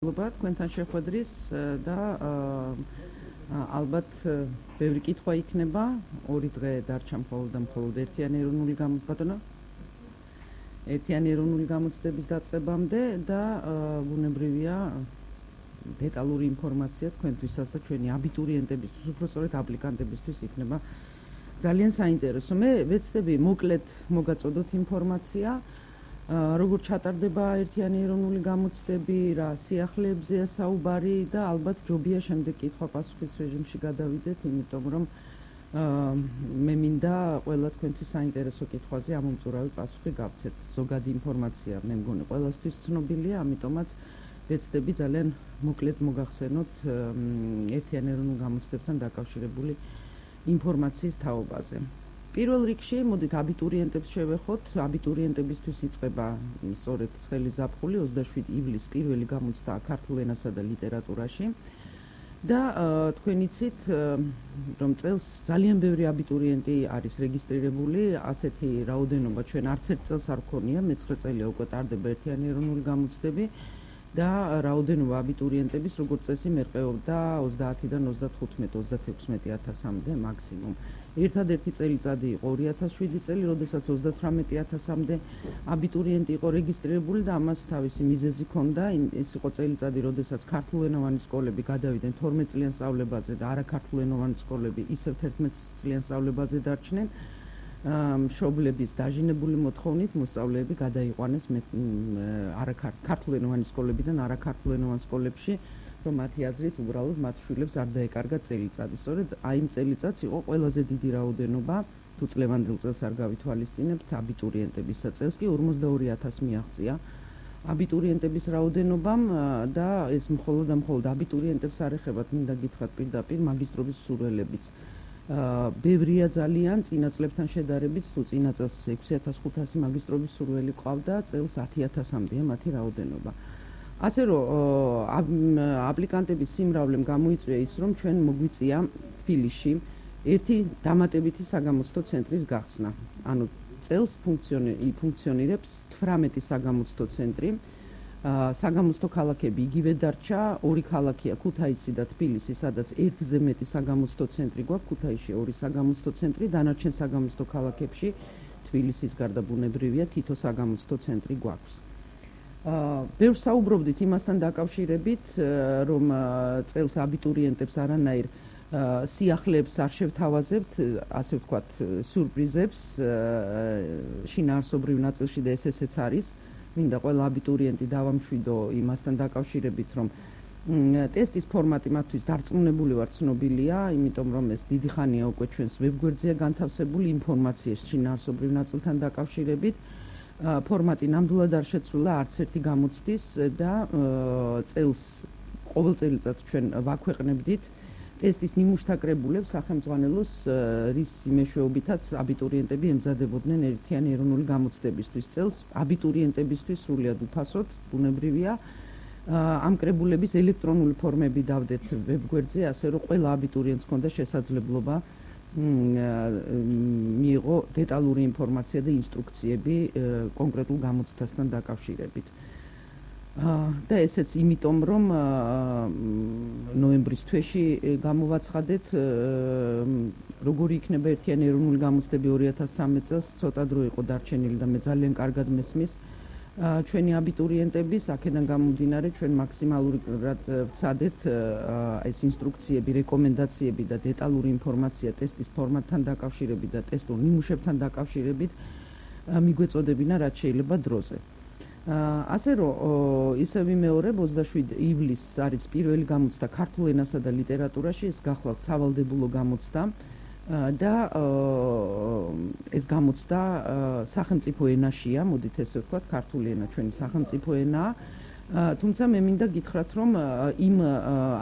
თქვენთან შეხვედრის და ალბათ ბევრი კითხვა იქნება, ორი დღე დარჩა მხოლოდ ერთიანი ეროვნული გამოცდები, ერთიანი ეროვნული გამოცდების დაწყებამდე და ბუნებრივია დეტალური ინფორმაცია თქვენთვისაც და ჩვენი აბიტურიენტებისთვის, უბრალოდ აპლიკანტებისთვის იქნება ძალიან საინტერესო. მე ვეცდები მოკლედ მოგაწოდოთ ინფორმაცია. Როგორც ჩატარდება ერთიანი ეროვნული გამოცდები, რა სიახლეებზეა საუბარი და ალბათ ჯობია შემდეგ კითხვა-პასუხის რეჟიმში გადავიდეთ, იმიტომ რომ მე მინდა ყველა თქვენთვის საინტერესო კითხვაზე ამომწურავი პასუხი გავცეთ. ზოგადი ინფორმაცია მე მგონი ყველასთვის ცნობილია, ამიტომაც ვეცდები ძალიან მოკლედ მოგახსენოთ ერთიანი ეროვნულ გამოცდებთან დაკავშირებული ინფორმაციის თაობაზე. პირველ რიგში მოდით აბიტურიენტებს შევეხოთ. აბიტურიენტებისთვის იწყება სწორედ ცხელი ზაფხული 27 ივლისს პირველი გამოცდა ქართულ ენასა და ლიტერატურაში და თქვენ იცით რომ წელს ძალიან ბევრი აბიტურიენტი არის რეგისტრირებული, ასეთი რაოდენობა ჩვენ არც ერთ წელს არ გქონია, მე-9 წელია უკვე ტარდება ერთიანი ეროვნული გამოცდები და რაოდენობა აბიტურიენტების როგორც წესი მერყეობდა 30-დან 35-36,000-მდე მაქსიმუმ. ერთადერთი წელიწადი იყო 2007 წელი, როდესაც 38,000-მდე აბიტურიენტი იყო რეგისტრირებული და ამას თავისი მიზეზი ჰქონდა. ეს იყო წელიწადი, როდესაც ქართულენოვანი სკოლები გადავიდნენ 12 წლიან სწავლებაზე და არაქართულენოვანი სკოლები ისევ 11 წლიან სწავლებაზე დარჩნენ. მშობლების დაჟინებული მოთხოვნით მოსწავლეები გადაიყვანეს ქართულენოვანი სკოლებიდან არაქართულენოვან სკოლებში, რომ მათი აზრით უბრალოდ მათ შვილებს არ დაეკარგათ წელიწადი. სწორედ აი იმ წელიწადს იყო ყველაზე დიდი რაოდენობა, თუ წლევანდელ წელს არ გავითვალისწინებთ, აბიტურიენტებისა. წელს კი 42,000 მიაღწია აბიტურიენტების რაოდენობამ და ეს მხოლოდ აბიტურიენტებს არ ეხება, მინდა გითხრათ პირდაპირ მაგისტრობის მსურველებიც. ბევრია ძალიან წინა წლებთან შედარებით, თუ წინა წელს 6,500 მაგისტრობის მსურველი ყავდა, წელს 10,000-მდეა მათი რაოდენობა. ასე რომ აპლიკანტების სიმრავლემ გამოიწვია ის, რომ ჩვენ მოგვიწია თბილისში ერთი დამატებითი საგამოცდო ცენტრის გახსნა. ანუ წელს ფუნქციონირებს 18 საგამოცდო ცენტრი. საგამოცდო ქალაქები იგივე დარჩა, ორი ქალაქია ქუთაისი და თბილისი, სადაც ერთზე მეტი საგამოცდო ცენტრი გვაქვს, ქუთაისში ორი საგამოცდო ცენტრი, დანარჩენ საგამოცდო ქალაქებში თბილისის გარდა ბუნებრივია თითო საგამოცდო ცენტრი გვაქვს. ბევრ საუბრობდით იმასთან დაკავშირებით, რომ წელს აბიტურიენტებს არანაირ სიახლეებს არ შევთავაზებთ, ასე ვთქვათ, სიურპრიზებს შინაარსობრივ ნაწილში და ესეც არის. მინდა ყველა აბიტურიენტი დავამშვიდო იმასთან დაკავშირებით, რომ ტესტის ფორმატი მათთვის დარწმუნებული ვარ ცნობილია, იმიტომ რომ ეს დიდი ხანია უკვე ჩვენს ვებგვერდზეა განთავსებული ინფორმაციის შინაარსობრივ ნაწილთან დაკავშირებით. ფორმატი ნამდვილად არ შეცვლილა არც ერთი გამოცდის და ყოველ წელიწადს ჩვენ ვაქვეყნებდით ტესტის ნიმუშთა კრებულებს სახელმძღვანელოს, რის მეშვეობითაც აბიტურიენტები ემზადებოდნენ ერთიანი ეროვნული გამოცდებისთვის. წელს აბიტურიენტებისთვის სრულიად უფასოდ, ბუნებრივია, ამ კრებულების ელექტრონული ფორმები დავდეთ ვებგვერდზე, ასე რომ ყველა აბიტურიენტს ჰქონდა შესაძლებლობა მიიღო დეტალური ინფორმაცია და ინსტრუქციები კონკრეტულ გამოცდასთან დაკავშირებით. და ესეც იმიტომ, რომ ნოემბრის თვეში გამოვაცხადეთ, როგორი იქნება ერთიანი ეროვნული გამოცდები 2013 წელს, ცოტა დრო იყო დარჩენილი და მე ძალიან კარგად მესმის ჩვენი აბიტურიენტების, აქედან გამომდინარე ჩვენ მაქსიმალურად ვცადეთ ეს ინსტრუქციები, რეკომენდაციები და დეტალური ინფორმაცია ტესტის ფორმატთან დაკავშირებით და ტესტურ ნიმუშებთან დაკავშირებით მიგვეწოდებინა რაც შეიძლება დროზე. ასე რომ ისე ვიმეორებ 27 ივლისს არის პირველი გამოცდა ქართულ ენასა და ლიტერატურაში, ეს გახლავთ სავალდებულო გამოცდა და ეს გამოცდა სახელმწიფო ენაშია, მოდით ესე ვთქვათ, ქართული ენა ჩვენი სახელმწიფო ენაა. თუმცა მე მინდა გითხრათ, რომ იმ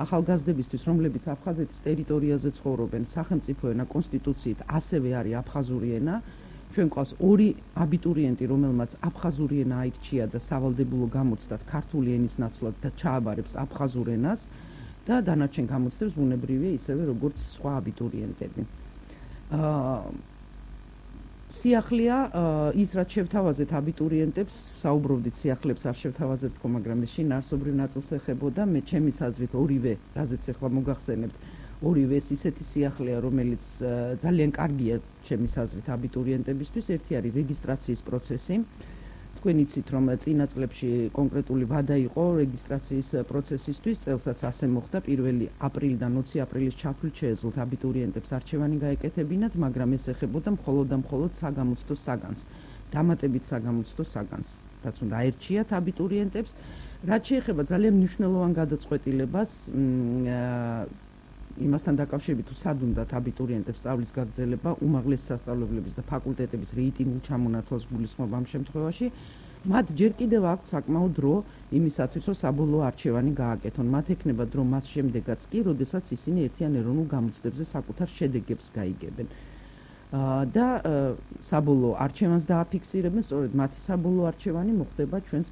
ახალგაზრდებისთვის, რომლებიც აფხაზეთის ტერიტორიაზე ცხოვრობენ, სახელმწიფო ენა კონსტიტუციით ასევე არის აფხაზური ენა. ჩვენ ყავს ორი აბიტურიენტი, რომელმაც აფხაზური ენა აირჩია და სავალდებულო გამოცდად ქართული ენის ნაცვლად და ჩააბარებს აფხაზურ ენას და დანარჩენ გამოცდებს ბუნებრივია ისევე როგორც სხვა აბიტურიენტები. სიახლეა ის რაც შევთავაზეთ აბიტურიენტებს, საუბრობდით სიახლეებს არ შევთავაზებთ, მაგრამ ეს შინაარსობრივ ნაწილს ეხებოდა, მე ჩემი აზრით ორივე, რაზეც ახლა მოგახსენებთ, ორივე ეს ისეთი სიახლეა, რომელიც ძალიან კარგია ჩემი აზრით აბიტურიენტებისთვის, ერთი არის რეგისტრაციის პროცესი. თქვენ იცით, რომ წინა წლებში კონკრეტული ვადა იყო რეგისტრაციის პროცესისთვის, წელსაც ასე მოხდა, 1 აპრილიდან 20 აპრილის ჩათვლით შეეძლოთ აბიტურიენტებს არჩევანი გაეკეთებინათ, მაგრამ ეს ეხებოდა მხოლოდ და მხოლოდ საგამოცდო საგანს, დამატებით საგამოცდო საგანს, რაც უნდა აერჩიათ აბიტურიენტებს. რაც შეეხება ძალიან მნიშვნელოვან გადაწყვეტილებას, იმასთან დაკავშირებით, თუ სად უნდათ აბიტურიენტებს სწავლის გაგრძელება, უმაღლესი სასწავლებლების და ფაკულტეტების რეიტინგულ ჩამონათვალს გულისხმობ ამ შემთხვევაში, მათ ჯერ კიდევ აქვთ საკმაოდ დრო იმისათვის, რომ საბოლოო არჩევანი გააკეთონ. მათ ექნება დრო მას შემდეგაც კი, როდესაც ისინი ერთიან ეროვნულ გამოცდებზე საკუთარ შედეგებს გაიგებენ. და საბოლოო არჩევანს დააფიქსირებენ, სწორედ მათი საბოლოო არჩევანი მოხდება ჩვენს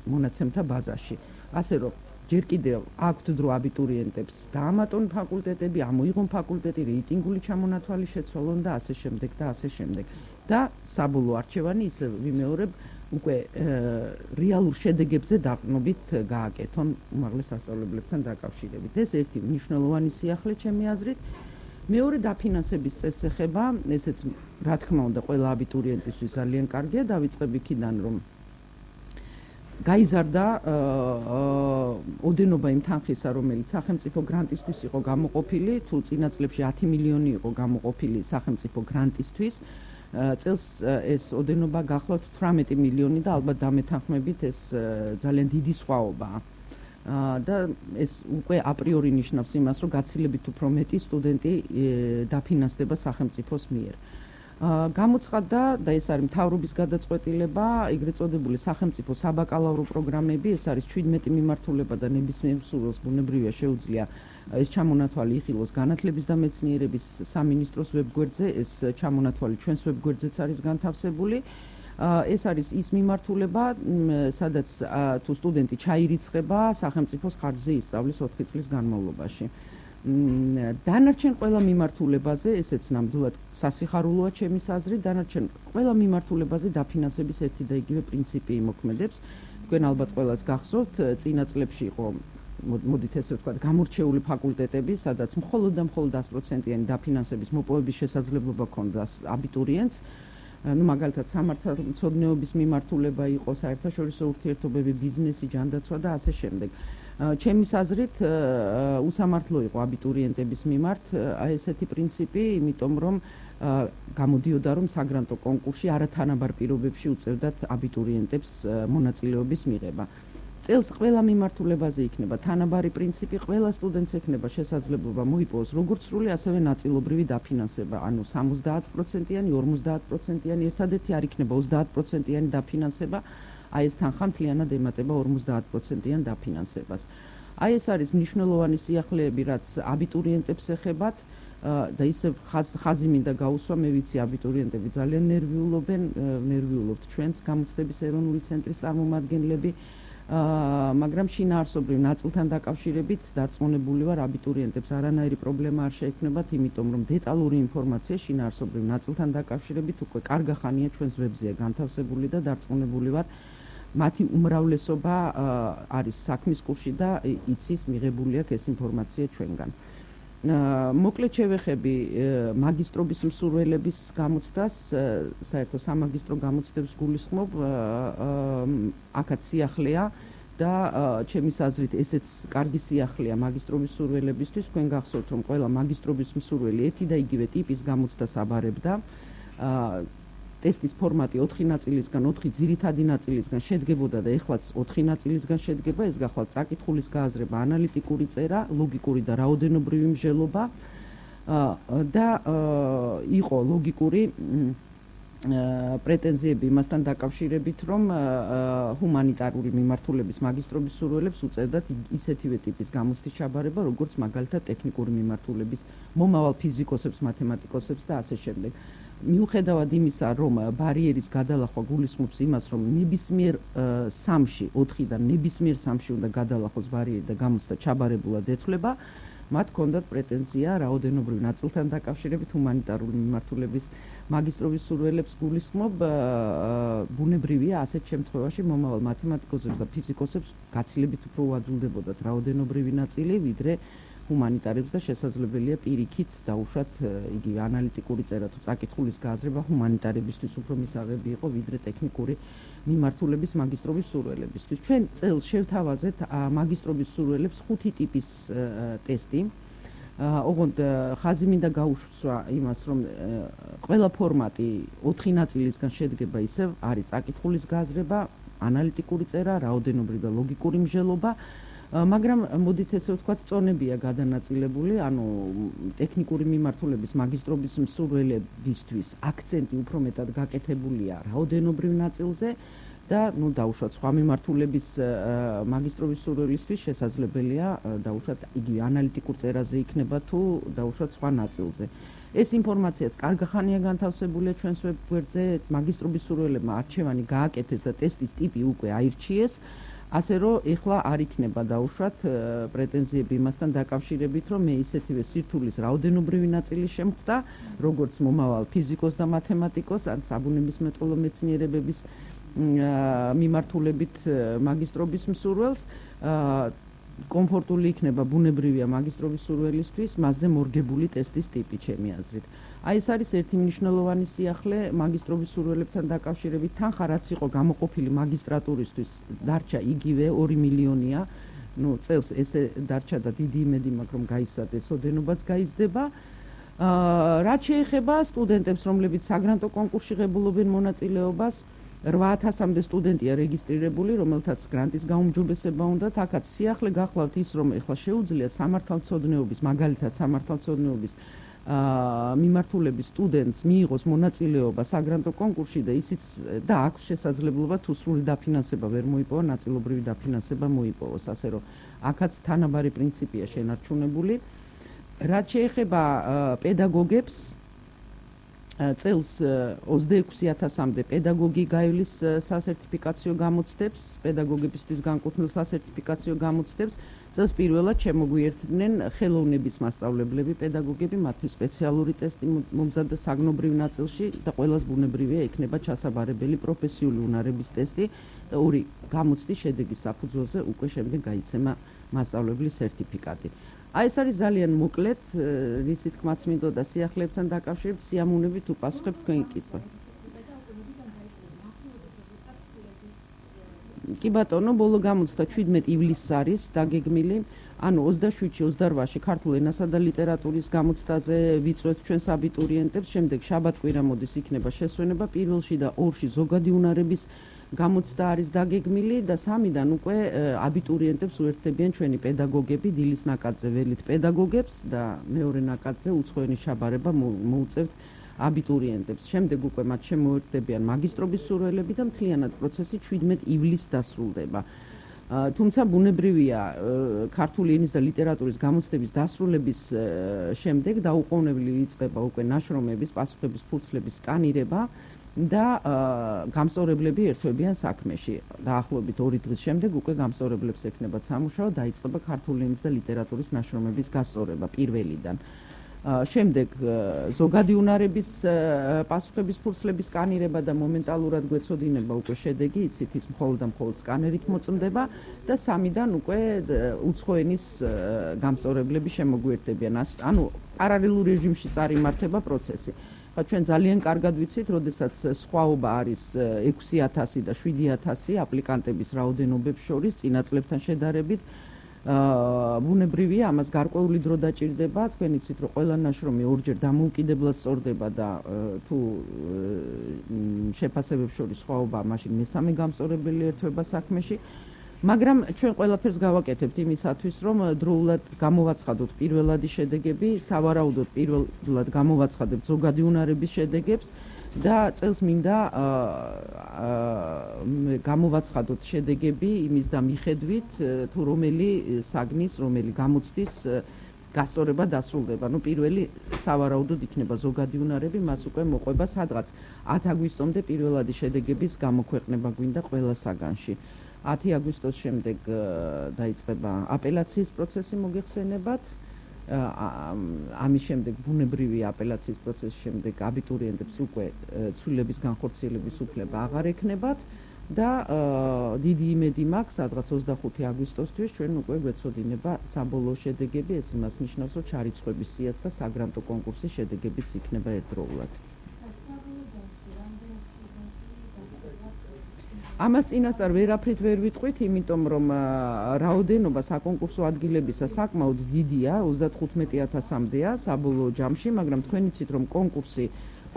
მონაცემთა ბაზაში. ასე რომ ჯერ კიდევ აქვთ დრო აბიტურიენტებს დაამატონ ფაკულტეტები, ამოიღონ ფაკულტეტი, რეიტინგული ჩამონათვალი შეცვალონ და ასე შემდეგ და ასე შემდეგ. და საბოლოო არჩევანი ისე ვიმეორებ, უკვე რეალურ შედეგებზე დაყრდნობით გააკეთონ უმაღლეს სასწავლებლებთან დაკავშირებით. ეს ერთი მნიშვნელოვანი სიახლე ჩემი აზრით. მეორე დაფინანსების წესს ეხება, ესეც რა თქმა უნდა ყველა აბიტურიენტისთვის ძალიან კარგია, დავიწყებ იქიდან, რომ გაიზარდა ოდენობა იმ თანხისა, რომელიც სახელმწიფო გრანტისთვის იყო გამოყოფილი, თუ წინა წლებში 10 მილიონი იყო გამოყოფილი სახელმწიფო გრანტისთვის, წელს ეს ოდენობა გახლავთ 18 მილიონი და ალბათ დამეთანხმებით ეს ძალიან დიდი სხვაობაა. და ეს უკვე აპრიორი ნიშნავს იმას, რომ გაცილებით უფრო მეტი სტუდენტი დაფინანსდება სახელმწიფოს მიერ. გამოცხადდა და ეს არის მთავრობის გადაწყვეტილება, ეგრეთ წოდებული სახელმწიფო საბაკალავრო პროგრამები, ეს არის 17 მიმართულება და ნებისმიერ მსურველს ბუნებრივია შეუძლია ეს ჩამონათვალი იხილოს განათლების და მეცნიერების სამინისტროს ვებგვერდზე, ეს ჩამონათვალი ჩვენს ვებგვერდზეც არის განთავსებული. ეს არის ის მიმართულება, სადაც თუ სტუდენტი ჩაირიცხება, სახელმწიფოს ხარჯზე ისწავლის 4 წლის განმავლობაში. დანარჩენ ყველა მიმართულებაზე, ესეც ნამდვილად სასიხარულოა ჩემი აზრით, დანარჩენ ყველა მიმართულებაზე დაფინანსების ერთი და იგივე პრინციპი იმოქმედებს. თქვენ ალბათ ყველას გახსოვთ, წინა წლებში იყო, მოდით ესე ვთქვათ, გამორჩეული ფაკულტეტები, სადაც მხოლოდ და მხოლოდ 100%-იანი დაფინანსების მოპოვების შესაძლებლობა ჰქონდა აბიტურიენტს. მაგალითად სამართალმცოდნეობის მიმართულება იყო, საერთაშორისო ურთიერთობები, ბიზნესი, ჯანდაცვა და ასე შემდეგ. ჩემი აზრით უსამართლო იყო აბიტურიენტების მიმართ ესეთი პრინციპი, იმიტომ რომ გამოდიოდა, რომ საგრანტო კონკურსში არათანაბარ პირობებში უწევდათ აბიტურიენტებს მონაწილეობის მიღება. წელს ყველა მიმართულებაზე იქნება თანაბარი პრინციპი, ყველა სტუდენტს ექნება შესაძლებლობა მოიპოვოს როგორც სრული, ასევე ნაწილობრივი დაფინანსება, ანუ 70%-იანი, 50%-იანი, ერთადერთი არ იქნება 30%-იანი დაფინანსება, აი ეს თანხა მთლიანად ემატება 50%-იან დაფინანსებას. აი ეს არის მნიშვნელოვანი სიახლეები, რაც აბიტურიენტებს ეხებათ და ისევ ხაზი მინდა გაუსვა, მე ვიცი აბიტურიენტები ძალიან ნერვიულობთ ჩვენს გამოცდების ეროვნული ცენტრის წარმომადგენლები, მაგრამ შინაარსობრივ ნაწილთან დაკავშირებით დარწმუნებული ვარ, აბიტურიენტებს არანაირი პრობლემა არ შეექმნებათ, იმიტომ რომ დეტალური ინფორმაცია შინაარსობრივ ნაწილთან დაკავშირებით უკვე კარგა ხანია ჩვენს ვებზეა განთავსებული და დარწმუნებული ვარ, მათი უმრავლესობა არის საქმის კურსში და იცის, მიღებული აქვს ეს ინფორმაცია ჩვენგან. მოკლედ შევეხები მაგისტრობის მსურველების გამოცდას, საერთო სამაგისტრო გამოცდებს გულისხმობ, აქაც სიახლეა და ჩემი აზრით ესეც კარგი სიახლეა მაგისტრობის მსურველებისთვის. თქვენ გახსოვთ, რომ ყველა მაგისტრობის მსურველი ერთი და იგივე ტიპის გამოცდას აბარებდა. ტესტის ფორმატი 4 ნაწილისგან, 4 ძირითადი ნაწილისგან შედგებოდა და ეხლაც 4 ნაწილისგან შედგება, ეს გახლავთ წაკითხulis გააზრება, ანალიტიკური წერა, ლოგიკური და რაოდენობრივი მსჯელობა და იყო ლოგიკური პრეტენზიები იმასთან დაკავშირებით, რომ ჰუმანიტარული მიმართულების მაგისტრობის მსურველებს უწევდათ ისეთივე ტიპის გამოცდის ჩაბარება, როგორც მაგალითად ტექნიკური მიმართულების მომავალ ფიზიკოსებს, მათემატიკოსებს და ასე შემდეგ. მიუხედავად იმისა, რომ ბარიერის გადალახვა გულისხმობს იმას, რომ ნებისმიერ სამში, 4-დან ნებისმიერ სამში უნდა გადალახოს ბარიერი და გამოცდა ჩაბარებულად ეთვლება, მათ ჰქონდათ პრეტენზია რაოდენობრივ ნაწილთან დაკავშირებით ჰუმანიტარული მიმართულების მაგისტრობის სურვილებს გულისხმობ, ბუნებრივია ასეთ შემთხვევაში მომავალ მათემატიკოსებს და ფიზიკოსებს გაცილებით უფრო უადვილდებოდათ რაოდენობრივი ნაწილი, ვიდრე ჰუმანიტარებს და შესაძლებელია პირიქით დაუშვათ იგივე ანალიტიკური წერა თუ წაკითხulis გააზრება ჰუმანიტარებისთვის უფრო მისაღები იყო, ვიდრე ტექნიკური მიმართულების მაგისტრობის სურვილებისთვის. ჩვენ წელს შევთავაზეთ მაგისტრობის სურვილებს 5 ტიპის ტესტი. ოღონდ ხაზი მინდა გაუშვსვა იმას, რომ ყველა ფორმატი 4 ნაწილისგან შედგება, ისევ არის წაკითხulis გააზრება, ანალიტიკური წერა, რაოდენობრივი და ლოგიკური მსჯელობა. მაგრამ მოდით ესე ვთქვათ, წონებია გადანაწილებული, ანუ ტექნიკური მიმართულების მაგისტრობის მსურველებისთვის აქცენტი უფრო მეტად გაკეთებულია რაოდენობრივ ნაწილზე და დაუშვათ სხვა მიმართულების მაგისტრობის სურვილისთვის შესაძლებელია დაუშვათ იგივე ანალიტიკურ წერაზე იქნება თუ დაუშვათ სხვა ნაწილზე. ეს ინფორმაციაც კარგი ხანია განთავსებულია ჩვენს ვებგვერდზე, მაგისტრობის სურვილებმა არჩევანი გააკეთეს და ტესტის ტიპი უკვე აირჩიეს. ასე რომ ეხლა არ იქნება დაუშვათ პრეტენზიები იმასთან დაკავშირებით, რომ მე ისეთივე სირთულის რაოდენობრივი ნაწილი შემხვდა, როგორც მომავალ ფიზიკოს და მათემატიკოს ან საბუნებისმეტყველო მეცნიერებების მიმართულებით მაგისტრობის მსურველს, კომფორტული იქნება ბუნებრივია მაგისტრობის სურვილისთვის, მასზე მორგებული ტესტის ტიპი ჩემი აზრით. აი ეს არის ერთი მნიშვნელოვანი სიახლე მაგისტრობის სურვილებთან დაკავშირებით. თანხა რაც იყო გამოყოფილი მაგისტრატურისთვის, დარჩა იგივე 2 მილიონია. წელს ესე დარჩა და დიდი იმედი მაქვს, რომ გაიზარდეს, ოდენობაც გაიზრდება. რაც შეეხება სტუდენტებს, რომლებიც საგრანტო კონკურსში ღებულობენ მონაწილეობას, 8000-მდე სტუდენტია რეგისტრირებული, რომელთაც გრანტის გაუმჯობესება უნდათ. აქაც სიახლე გახლავთ ის, რომ ეხლა შეუძლიათ სამართალმცოდნეობის, მაგალითად სამართალმცოდნეობის მიმართულების სტუდენტს მიიღოს მონაწილეობა საგრანტო კონკურსში და ისიც და აქვს შესაძლებლობა თუ სრული დაფინანსება ვერ მოიპოვა, ნაწილობრივი დაფინანსება მოიპოვოს, ასე რომ აქაც თანაბარი პრინციპია შენარჩუნებული. რაც შეეხება პედაგოგებს, წელს 26000-მდე პედაგოგი გაივლის სასერტიფიკაციო გამოცდებს, პედაგოგებისთვის განკუთვნილ სასერტიფიკაციო გამოცდებს. წელს პირველად შემოგვიერთდნენ ხელოვნების მასწავლებლები, პედაგოგები, მათი სპეციალური ტესტი მომზადდა საგნობრივ ნაწილში და ყველას ბუნებრივია იქნება ჩასაბარებელი პროფესიული უნარების ტესტი და 2 გამოცდის შედეგის საფუძველზე უკვე შემდეგ გაიცემა მასწავლებლის სერტიფიკატი. აი ეს არის ძალიან მოკლედ, რისი თქმაც მინდოდა სიახლეებთან დაკავშირებით, სიამოვნებით უპასუხებთ თქვენი კითხვა. კი ბატონო, ბოლო გამოცდა 17 ივლისს არის დაგეგმილი, ანუ 27-28-ში ქართულ ენასა და ლიტერატურის გამოცდაზე ვიწვევთ ჩვენს აბიტურიენტებს, შემდეგ შაბათ-კვირა მოდის იქნება შესვენება, პირველში და 2-ში ზოგადი უნარების გამოცდა არის დაგეგმილი და 3-დან უკვე აბიტურიენტებს უერთდებიან ჩვენი პედაგოგები, დილის ნაკადზე ველით პედაგოგებს და მეორე ნაკადზე უცხოენის ჩაბარება მოუწევთ აბიტურიენტებს. შემდეგ უკვე მათ შემოერთდებიან მაგისტრობის სურვილები და მთლიანად პროცესი 17 ივლისს დასრულდება. თუმცა ბუნებრივია ქართული ენის და ლიტერატურის გამოცდების დასრულების შემდეგ დაუყოვნებლივ იწყება უკვე ნაშრომების, პასუხების ფურცლების სკანირება და გამსწორებლები ერთვებიან საქმეში. დაახლოებით 2 დღის შემდეგ უკვე გამსწორებლებს ექნებათ სამუშაო, დაიწყება ქართული ენის და ლიტერატურის ნაშრომების გასწორება პირველიდან. შემდეგ ზოგადი უნარების პასუხების ფურცლების სკანირება და მომენტალურად გვეცოდინება უკვე შედეგი, იცით ის მხოლოდ და მხოლოდ სკანერით მოწმდება და 3-დან უკვე უცხო ენის გამსწორებლები შემოგვიერთდებიან. ანუ პარალელურ რეჟიმში წარიმართება პროცესი. ჩვენ ძალიან კარგად ვიცით, როდესაც სხვაობა არის 6000 და 7000 აპლიკანტების რაოდენობებს შორის წინა წლებთან შედარებით. ბუნებრივია, ამას გარკვეული დრო დაჭირდება. თქვენ იცით, რომ ყველა ნაშრომი ორჯერ დამოუკიდებლად სწორდება და თუ შეფასებებს შორის სხვაობა, მაშინ მესამე გამსწორებელი ერთვება საქმეში. მაგრამ ჩვენ ყველაფერს გავაკეთებთ იმისათვის, რომ დროულად გამოვაცხადოთ პირველადი შედეგები, სავარაუდოდ პირველად გამოვაცხადებთ ზოგადი უნარების შედეგებს და წელს მინდა გამოვაცხადოთ შედეგები იმის და მიხედვით, თუ რომელი საგნის, რომელი გამოცდის გასწორება დასრულდება. პირველი სავარაუდოდ იქნება ზოგადი უნარები, მას უკვე მოყვება სადღაც 10 აგვისტომდე პირველადი შედეგების გამოქვეყნება გვინდა ყველა საგანში. 10 აგვისტოს შემდეგ დაიწყება აპელაციის პროცესი, მოგეხსენებათ. ამის შემდეგ ბუნებრივი აპელაციის პროცესის შემდეგ აბიტურიენტებს უკვე ცვლილების განხორციელების უფლება აღარ ექნებათ და დიდი იმედი მაქვს, სადღაც 25 აგვისტოსთვის ჩვენ უკვე გვეცოდინება საბოლოო შედეგები, ეს იმას ნიშნავს, რომ ჩარიცხვების სიაც და საგრანტო კონკურსის შედეგებიც იქნება ერთდროულად. ამას წინასწარ ვერაფრით ვერ ვიტყვით, იმიტომ რომ რაოდენობა საკონკურსო ადგილებისა საკმაოდ დიდია, 35,000-მდეა საბოლოო ჯამში, მაგრამ თქვენ იცით, რომ კონკურსი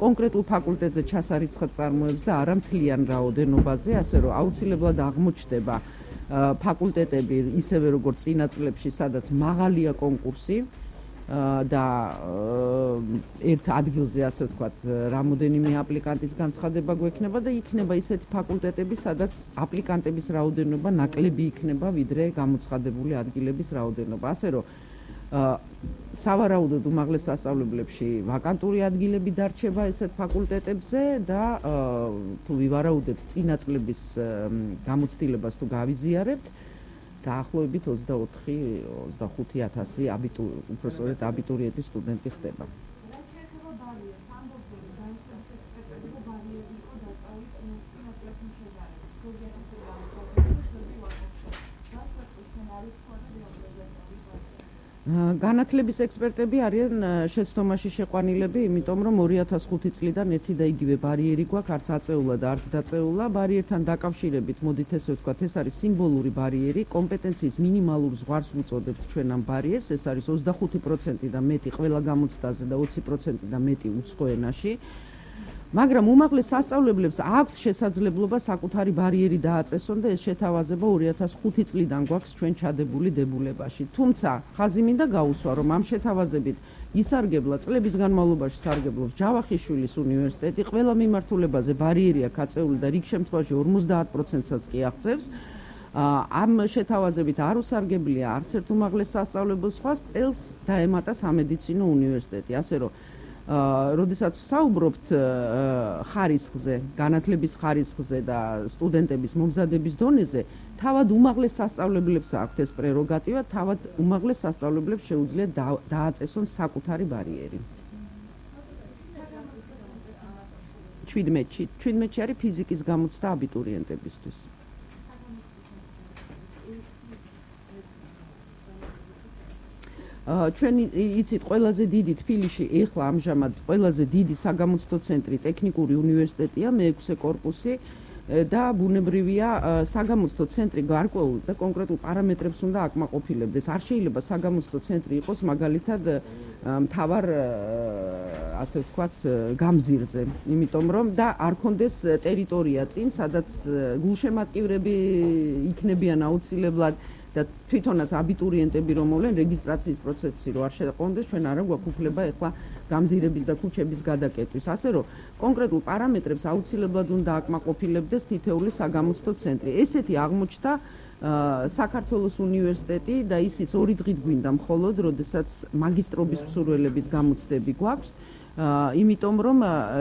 კონკრეტულ ფაკულტეტზე ჩასარიცხად წარმოებს და არა მთლიან რაოდენობაზე, ასე რომ აუცილებლად აღმოჩნდება ფაკულტეტები ისევე როგორც წინა წლებში, სადაც მაღალია კონკურსი და ერთ ადგილზე, ასე ვთქვათ, რამოდენიმე აპლიკანტის განცხადება გვექნება და იქნება ისეთი ფაკულტეტები, სადაც აპლიკანტების რაოდენობა ნაკლები იქნება, ვიდრე გამოცხადებული ადგილების რაოდენობა. ასე რომ სავარაუდოდ უმაღლეს სასწავლებლებში ვაკანტური ადგილები დარჩება ესეთ ფაკულტეტებზე და თუ ვივარაუდეთ წინა წლების გამოცდილებას თუ გავიზიარებთ, დაახლოებით 24-25,000 უпростоრეთ აბიტურიენტი სტუდენტი ხდება. განათლების ექსპერტები არიან შეცდომაში შეყვანილები, იმიტომ რომ 2005 წლიდან ერთი და იგივე ბარიერი გვაქვს, არც აწეულა და არც დაწეულა. ბარიერთან დაკავშირებით, მოდით ესე ვთქვათ, ეს არის სიმბოლური ბარიერი, კომპეტენციის მინიმალურ ზღვარს ვუწოდებთ ჩვენ ამ ბარიერს, ეს არის 25% და მეტი ყველა გამოცდაზე და 20% და მეტი უცხო ენაში. მაგრამ უმაღლეს სასწავლებლებს აქვთ შესაძლებლობა საკუთარი ბარიერი დააწესონ და ეს შეთავაზება 2005 წლიდან გვაქვს ჩვენ ჩადებული დებულებაში. თუმცა ხაზი მინდა გაუსვა, რომ ამ შეთავაზებით ისარგებლა წლების განმავლობაში სარგებლობს ჯავახიშვილის უნივერსიტეტი, ყველა მიმართულებაზე ბარიერი აქვს აწეული და რიგ შემთხვევაში 50%-საც კი აღწევს. ამ შეთავაზებით არ უსარგებლია არც ერთ უმაღლეს სასწავლებელს, სხვა წელს დაემატა სამედიცინო უნივერსიტეტი, ასე რომ როდესაც საუბრობთ ხარისხზე, განათლების ხარისხზე და სტუდენტების მომზადების დონეზე, თავად უმაღლეს სასწავლებლებს აქვთ ეს პრეროგატივა, თავად უმაღლეს სასწავლებლებს შეუძლიათ დააწესონ საკუთარი ბარიერი. 17-ში არის ფიზიკის გამოცდა აბიტურიენტებისთვის. ჩვენ იცით ყველაზე დიდი თბილისში ეხლა ამჟამად ყველაზე დიდი საგამოცდო ცენტრი ტექნიკური უნივერსიტეტია, მე-6 კორპუსი და ბუნებრივია საგამოცდო ცენტრი გარკვეულ და კონკრეტულ პარამეტრებს უნდა აკმაყოფილებდეს. არ შეიძლება საგამოცდო ცენტრი იყოს მაგალითად მთავარ ასე ვთქვათ გამზირზე, იმიტომ რომ და არ კონდეს ტერიტორია წინ, სადაც გულშემატკივრები იქნებიან აუცილებლად და თვითონაც აბიტურიენტები რომ მოვლენ რეგისტრაციის პროცესი რო არ შეყონდეს, ჩვენ არა გვაქვს უფლება ეხლა გამზირების და ქუჩების გადაკეტვის. ასე რომ კონკრეტულ პარამეტრებს აუცილებლად უნდა აკმაყოფილებდეს თითეული საგამოცდო ცენტრი. ესეთი აღმოჩნდა საქართველოს უნივერსიტეტი და ისიც 2 დღით გვინდა მხოლოდ, როდესაც მაგისტრობის მსურველების გამოცდები გვაქვს. იმიტომ რომ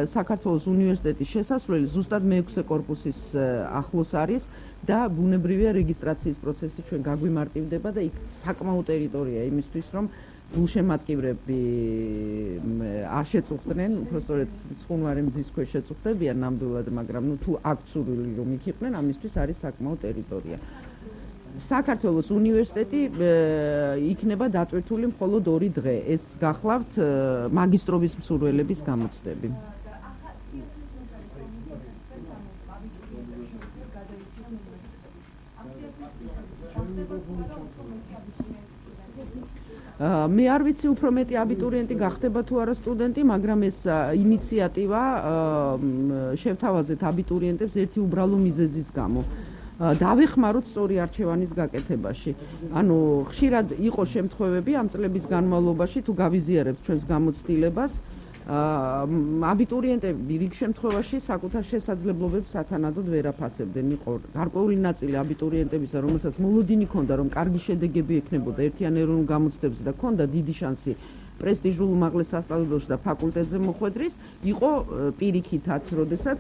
საქართველოს უნივერსიტეტის შესასვლელი ზუსტად მე-6 კორპუსის ახლოს არის და ბუნებრივია რეგისტრაციის პროცესი ჩვენ გაგვიმარტივდება და იქ საკმაო ტერიტორია იმისთვის, რომ გულშემატკივრები არ შეწუხდნენ, უბრალოდ ცხუნვარი მზის ქვეშ შეწუხდებიან ნამდვილად, მაგრამ თუ აქვთ სურვილი რომ იქ იყვნენ, ამისთვის არის საკმაო ტერიტორია. საქართველოს უნივერსიტეტი იქნება დატვირთული მხოლოდ 2 დღე. ეს გახლავთ მაგისტრობის მსურველების გამოცდები. მე არ ვიცი უფრო მეტი აბიტურიენტი გახდება თუ არა სტუდენტი, მაგრამ ეს ინიციატივა შევთავაზეთ აბიტურიენტებს ერთი უბრალო მიზეზის გამო. დავეხმაროთ სწორი არჩევანის გაკეთებაში. ანუ ხშირად იყო შემთხვევები ამ წლების განმავლობაში, თუ გავიზიარებთ ჩვენს გამოცდილებას, აბიტურიენტები რიგ შემთხვევაში საკუთარ შესაძლებლობებს სათანადოდ ვერ აფასებდნენ. იყო გარკვეული ნაწილი აბიტურიენტებისა, რომელსაც მოლოდინი ჰქონდა, რომ კარგი შედეგები ექნებოდა ერთიან ეროვნულ გამოცდებზე და ჰქონდა დიდი შანსი პრესტიჟულ უმაღლეს სასწავლებელში და ფაკულტეტზე მოხვედრის, იყო პირიქითაც, როდესაც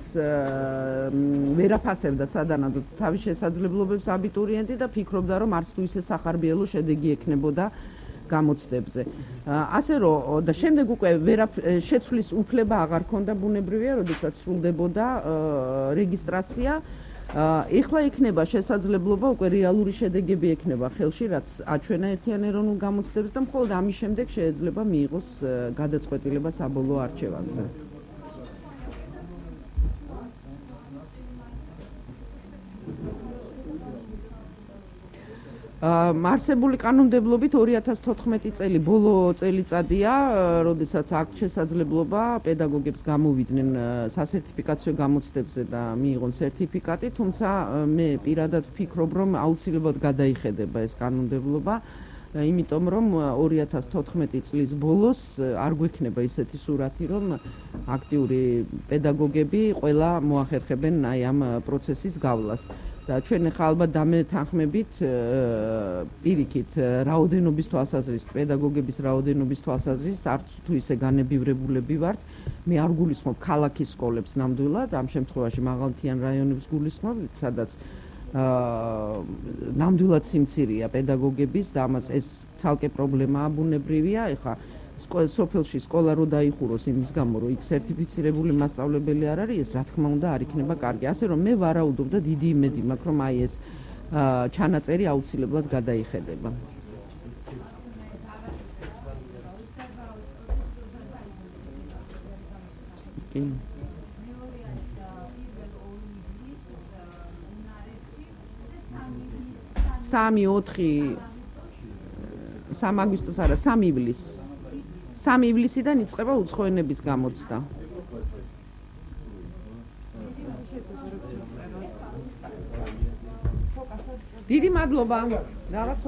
ვერ აფასებდა სადანადოდ თავის შესაძლებლობებს აბიტურიენტი და ფიქრობდა, რომ არც თუ ისე სახარბიელო შედეგი ექნებოდა გამოცდებზე. ასე რომ და შემდეგ უკვე შეცვლის უფლება აღარ ქონდა ბუნებრივია, როდესაც სრულდებოდა რეგისტრაცია. ეხლა იქნება შესაძლებლობა უკვე რეალური შედეგები ექნება ხელში, რაც აჩვენა ერთიან ეროვნულ გამოცდებს და მხოლოდ ამის შემდეგ შეიძლება მიიღოს გადაწყვეტილება საბოლოო არჩევანზე. არსებული კანონმდებლობით 2014 წელი ბოლო წელიწადია, როდესაც აქვს შესაძლებლობა პედაგოგებს გამოვიდნენ სასერტიფიკაციო გამოცდებზე და მიიღონ სერტიფიკატი, თუმცა მე პირადად ვფიქრობ, რომ აუცილებლად გადაიხედება ეს კანონმდებლობა, იმიტომ რომ 2014 წლის ბოლოს არ გვექნება ისეთი სურათი, რომ აქტიური პედაგოგები ყველა მოახერხებენ აი ამ პროცესის გავლას. და ჩვენ ახლა ალბათ დამეთანხმებით პირიქით რაოდენობის თვალსაზრისით, პედაგოგების რაოდენობის თვალსაზრისით, არც თუ ისე განებივრებულები ვართ. მე არ გულისხმობ ქალაქის სკოლებს ნამდვილად, ამ შემთხვევაში მაღალმთიან რაიონებს გულისხმობ, სადაც ნამდვილად სიმცირეა პედაგოგების და ამას ეს ცალკე პრობლემაა ბუნებრივია. ეხლა სოფელში სკოლა რო დაიხუროს იმის გამო, რომ იქ სერტიფიცირებული მასწავლებელი არ არის, ეს რა თქმა უნდა არ იქნება კარგი. ასე რომ მე ვარაუდობ და დიდი იმედი მაქვს, რომ აი ეს ჩანაწერი აუცილებლად გადაიხედება. სამი, 4 აგვისტოს არა, 3 ივლისს. 3 ივლისიდან იწყება უცხოენების გამოცდა. დიდი მადლობა. რაღაც